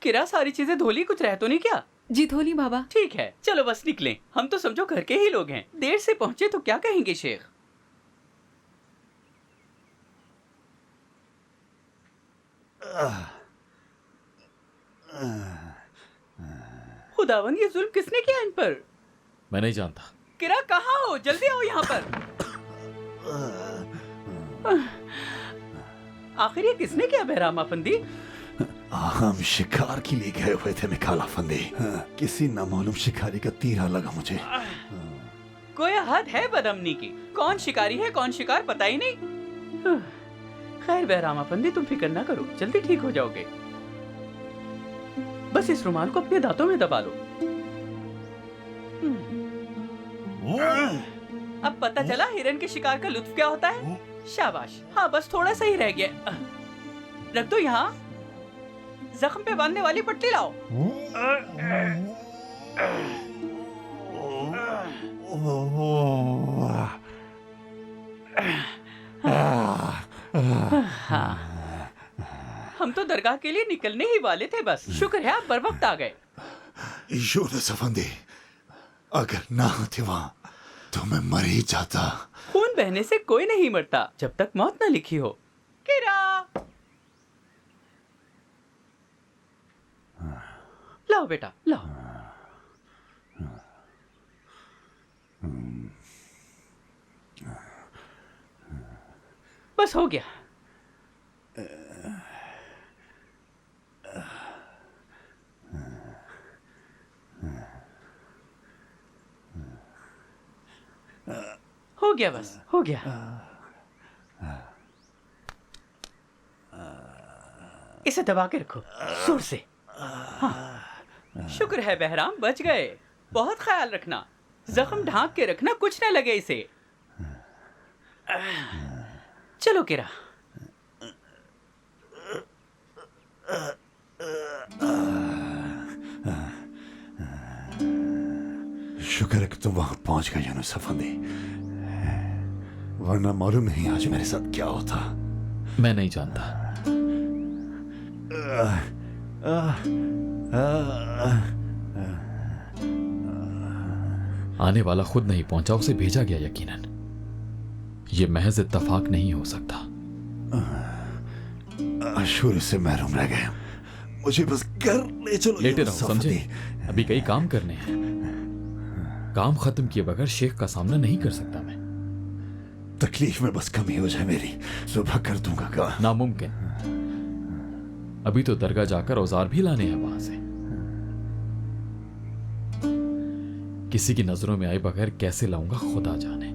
किरा सारी चीजें धोली, कुछ रह तो नहीं क्या? जी धोली बाबा। ठीक है, चलो बस निकलें। हम तो समझो घर के ही लोग हैं, देर से पहुंचे तो क्या कहेंगे शेख? खुदावन, ये जुल्म किसने किया इन पर? मैं नहीं जानता। किरा कहाँ हो? जल्दी आओ यहाँ पर। आखिर ये किसने किया बहराम अफंदी? हम शिकार के लिए गए हुए थे मिकाल अफंदी। किसी नामालूम शिकारी का तीरा लगा मुझे। कोई हद है बदअमनी की। कौन शिकारी है कौन शिकार पता ही नहीं। खैर बहराम अफंदी, तुम फिक्र ना करो, जल्दी ठीक हो जाओगे। बस इस रुमाल को अपने दांतों में दबा लो। अब पता चला हिरन के शिकार का लुत्फ क्या होता है। शाबाश, हाँ बस थोड़ा सा ही रह गया। रख दो यहाँ। जख्म पे बांधने वाली पट्टी लाओ। हाँ, हम तो दरगाह के लिए निकलने ही वाले थे, बस शुक्र है आप बर वक्त आ गए। यूनुस अफंदी, अगर ना होते वहाँ तो मैं मर ही जाता। खून बहने से कोई नहीं मरता जब तक मौत न लिखी हो। किरा, लाओ बेटा लाओ। बस हो गया। हो गया, बस हो गया। इसे दबा के रखो जोर से। हाँ। शुक्र है बहराम, बच गए। बहुत ख्याल रखना, जख्म ढांक के रखना, कुछ न लगे इसे। चलो किरा। शुक्र है कि तुम वहां पहुंच गए यूनुस अफंदी, वरना मालूम नहीं आज मेरे साथ क्या होता। मैं नहीं जानता। आने वाला खुद नहीं पहुंचा, उसे भेजा गया यकीनन। ये महज इत्तफाक नहीं हो सकता। शुरू से महरूम रह गए, मुझे बस घर ले चलो। लेटे रहो, समझे? अभी कई काम करने हैं। काम खत्म किए बगैर शेख का सामना नहीं कर सकता मैं। तकलीफ में बस कमी हो जाए मेरी, सुबह कर दूंगा काम। नामुमकिन। अभी तो दरगाह जाकर औजार भी लाने हैं वहां से। किसी की नजरों में आए बगैर कैसे लाऊंगा खुदा जाने।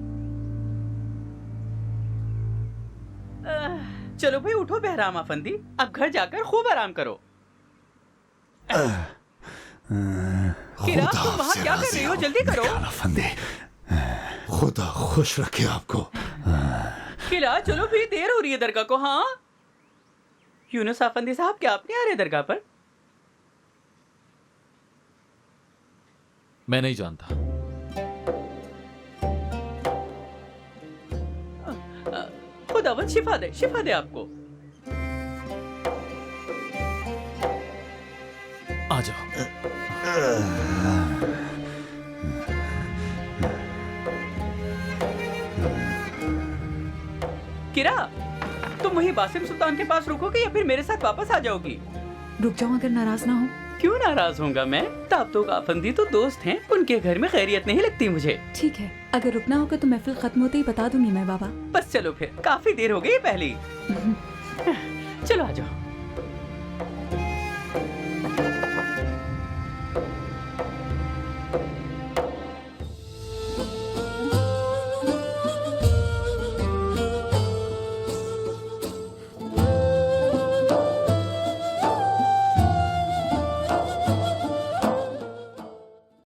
चलो भाई उठो बहराम अफंदी, अब घर जाकर खूब आराम करो। किरा, तुम वहाँ क्या कर रही हो? जल्दी करो। अफंदी, खुदा खुश रखे आपको। किरा चलो भी, देर हो रही है दरगाह को। हाँ यूनुस अफंदी साहब, क्या आप नहीं आ रहे दरगाह पर? मैं नहीं जानता। खुदावंद शिफा दे आपको। आ जाओ। किरा, तुम वही बासिम सुल्तान के पास रुकोगी या फिर मेरे साथ वापस आ जाओगी? रुक जाओ अगर नाराज ना हो। क्यों नाराज होऊंगा मैं? ताबतो का अफंदी तो दोस्त हैं, उनके घर में खैरियत नहीं लगती मुझे। ठीक है, अगर रुकना होगा तो महफिल खत्म होते ही बता दूंगी मैं बाबा। बस चलो फिर, काफी देर हो गई पहले ही। चलो आ जाओ।